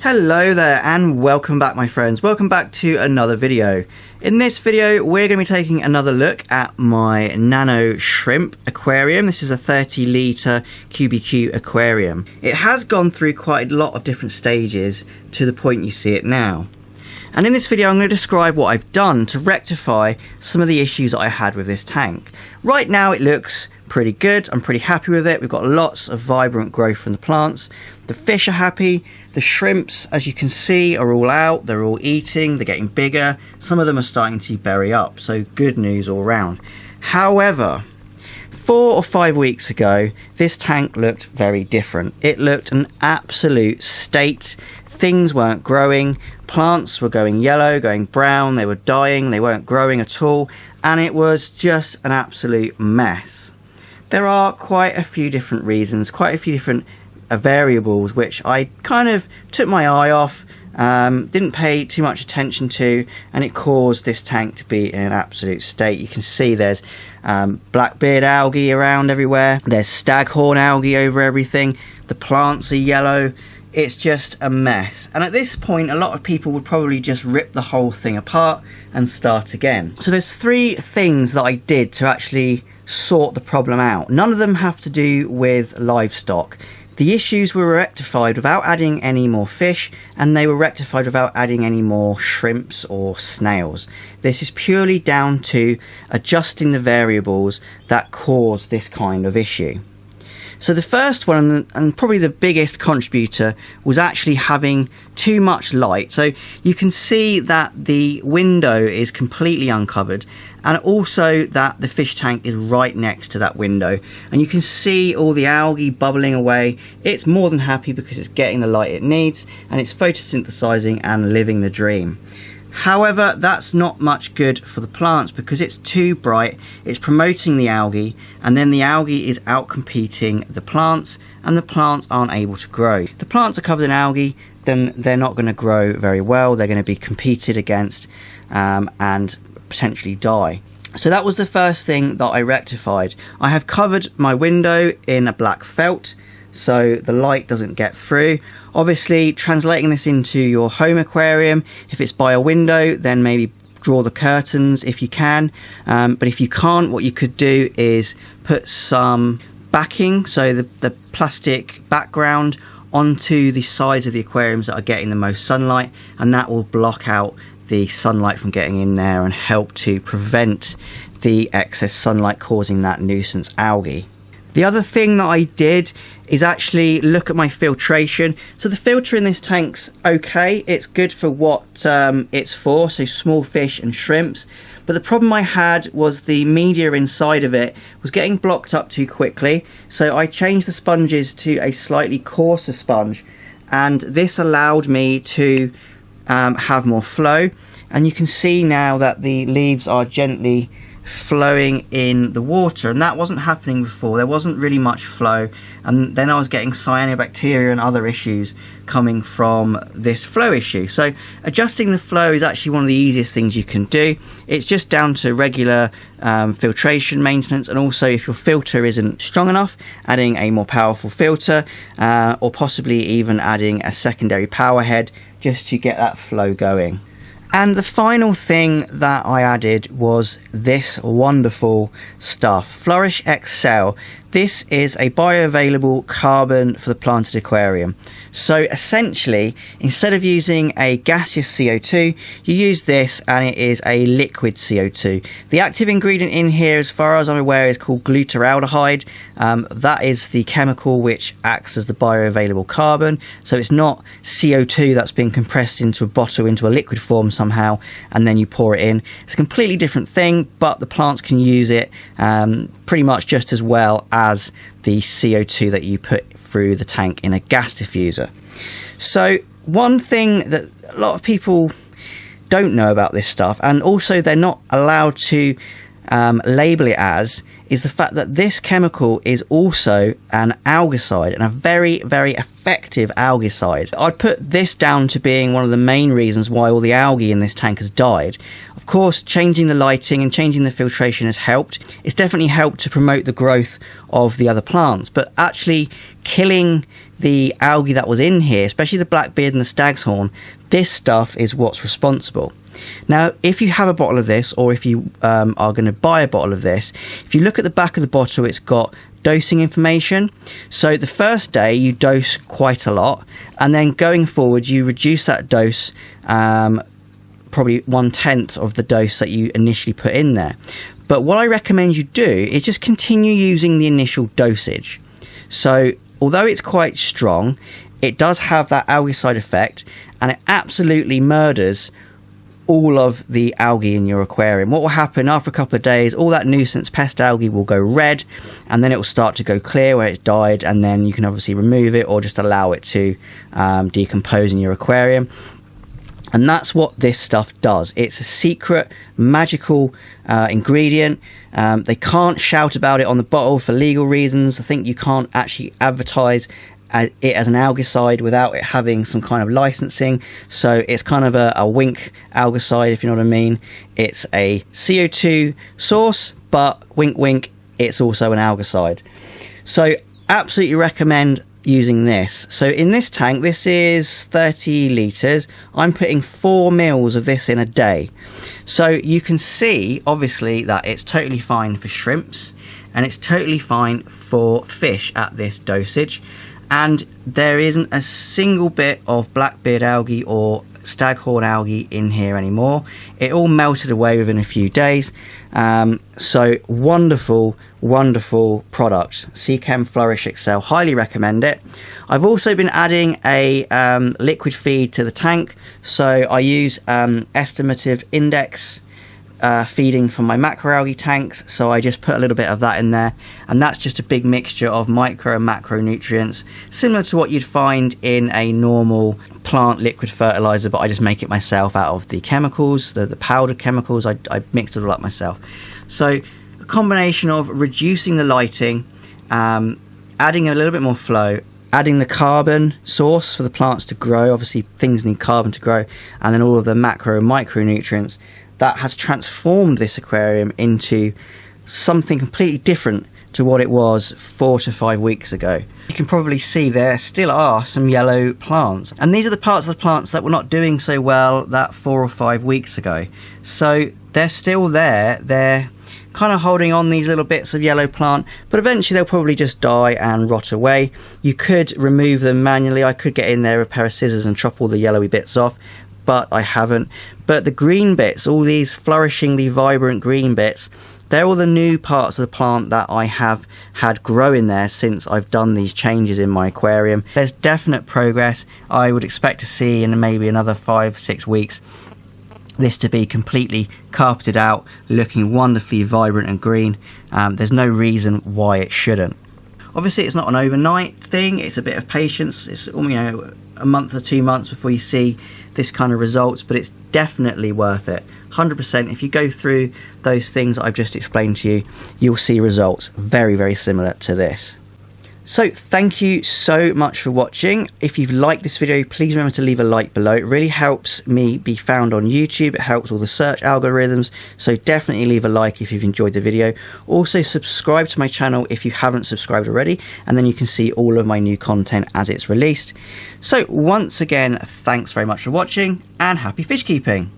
Hello there and welcome back, my friends. Welcome back to another video. In this video we're going to be taking another look at my Nano shrimp aquarium. This is a 30 litre QubiQ aquarium. It has gone through quite a lot of different stages to the point you see it now. And in this video I'm going to describe what I've done to rectify some of the issues that I had with this tank. Right now it looks pretty good. I'm pretty happy with it. We've got lots of vibrant growth from the plants. The fish are happy. The shrimps, as you can see, are all out. They're all eating. They're getting bigger. Some of them are starting to berry up. So good news all round. However, 4 or 5 weeks ago, this tank looked very different. It looked an absolute state. Things weren't growing. Plants were going yellow, going brown. They were dying. They weren't growing at all. And it was just an absolute mess. There are quite a few different reasons, quite a few different variables which I kind of took my eye off, didn't pay too much attention to, and it caused this tank to be in an absolute state. You can see there's blackbeard algae around everywhere, there's staghorn algae over everything, the plants are yellow. It's just a mess, and at this point a lot of people would probably just rip the whole thing apart and start again. So there's 3 things that I did to actually sort the problem out. None of them have to do with livestock. The issues were rectified without adding any more fish, and they were rectified without adding any more shrimps or snails. This is purely down to adjusting the variables that cause this kind of issue. So the first one, and probably the biggest contributor, was actually having too much light. So you can see that the window is completely uncovered, and also that the fish tank is right next to that window. And you can see all the algae bubbling away. It's more than happy because it's getting the light it needs, and it's photosynthesizing and living the dream. However, that's not much good for the plants because it's too bright. It's promoting the algae, and then the algae is out-competing the plants, and the plants aren't able to grow. If the plants are covered in algae, then they're not going to grow very well. They're going to be competed against and potentially die. So that was the first thing that I rectified. I have covered my window in a black felt so the light doesn't get through. Obviously, translating this into your home aquarium, if it's by a window, then maybe draw the curtains if you can. But if you can't, what you could do is put some backing, so the plastic background, onto the sides of the aquariums that are getting the most sunlight, and that will block out the sunlight from getting in there and help to prevent the excess sunlight causing that nuisance algae. The other thing that I did is actually look at my filtration. So the filter in this tank's okay, it's good for what it's for, so small fish and shrimps. But the problem I had was the media inside of it was getting blocked up too quickly. So I changed the sponges to a slightly coarser sponge, and this allowed me to have more flow. And you can see now that the leaves are gently flowing in the water, and that wasn't happening before. There wasn't really much flow, and then I was getting cyanobacteria and other issues coming from this flow issue. So adjusting the flow is actually one of the easiest things you can do. It's just down to regular filtration maintenance, and also if your filter isn't strong enough, adding a more powerful filter, or possibly even adding a secondary power head just to get that flow going. And the final thing that I added was this wonderful stuff, Flourish Excel. This is a bioavailable carbon for the planted aquarium. So essentially, instead of using a gaseous CO2, you use this, and it is a liquid CO2. The active ingredient in here, as far as I'm aware, is called glutaraldehyde. That is the chemical which acts as the bioavailable carbon. So it's not CO2 that's been compressed into a bottle, into a liquid form somehow, and then you pour it in. It's a completely different thing, but the plants can use it pretty much just as well as the CO2 that you put through the tank in a gas diffuser. So one thing that a lot of people don't know about this stuff, and also they're not allowed to label it as is the fact that this chemical is also an algicide, and a very, very effective algicide. I'd put this down to being one of the main reasons why all the algae in this tank has died. Of course, changing the lighting and changing the filtration has helped. It's definitely helped to promote the growth of the other plants, but actually killing the algae that was in here, especially the blackbeard and the stag's horn, this stuff is what's responsible. Now, if you have a bottle of this, or if you are going to buy a bottle of this, if you look at the back of the bottle, it's got dosing information. So the first day you dose quite a lot, and then going forward you reduce that dose, probably 1/10 of the dose that you initially put in there. But what I recommend you do is just continue using the initial dosage. So although it's quite strong, it does have that algicide effect, and it absolutely murders all of the algae in your aquarium. What will happen after a couple of days, all that nuisance pest algae will go red, and then it will start to go clear where it's died, and then you can obviously remove it or just allow it to decompose in your aquarium. And that's what this stuff does. It's a secret magical ingredient. They can't shout about it on the bottle for legal reasons. I think you can't actually advertise it as an algicide without it having some kind of licensing. So it's kind of a wink algicide, if you know what I mean. It's a CO2 source, but wink wink, it's also an algicide. So absolutely recommend using this. So in this tank, this is 30 litres. I'm putting 4 mils of this in a day. So you can see obviously that it's totally fine for shrimps, and it's totally fine for fish at this dosage. And there isn't a single bit of blackbeard algae or staghorn algae in here anymore. It all melted away within a few days. So wonderful, wonderful product. Seachem Flourish Excel, highly recommend it. I've also been adding a liquid feed to the tank. So I use estimative index feeding from my macroalgae tanks, so I just put a little bit of that in there, and that's just a big mixture of micro and macronutrients, similar to what you'd find in a normal plant liquid fertilizer, but I just make it myself out of the chemicals, the powdered chemicals. I mixed it all up myself. So a combination of reducing the lighting, adding a little bit more flow, adding the carbon source for the plants to grow, obviously things need carbon to grow, and then all of the macro and micronutrients, that has transformed this aquarium into something completely different to what it was 4 to 5 weeks ago. You can probably see there still are some yellow plants, and these are the parts of the plants that were not doing so well that 4 or 5 weeks ago. So they're still there, they're kind of holding on these little bits of yellow plant, but eventually they'll probably just die and rot away. You could remove them manually. I could get in there with a pair of scissors and chop all the yellowy bits off, but I haven't. But the green bits, all these flourishingly vibrant green bits, they're all the new parts of the plant that I have had grow in there since I've done these changes in my aquarium. There's definite progress. I would expect to see in maybe another 5-6 weeks this to be completely carpeted out, looking wonderfully vibrant and green. There's no reason why it shouldn't. Obviously it's not an overnight thing, it's a bit of patience. It's, you know, a month or 2 months before you see this kind of results, but it's definitely worth it. 100%. If you go through those things I've just explained to you, you'll see results very, very similar to this. So thank you so much for watching. If you've liked this video, please remember to leave a like below. It really helps me be found on YouTube. It helps all the search algorithms, so definitely leave a like if you've enjoyed the video. Also subscribe to my channel if you haven't subscribed already, and then you can see all of my new content as it's released. So once again, thanks very much for watching, and happy fish keeping.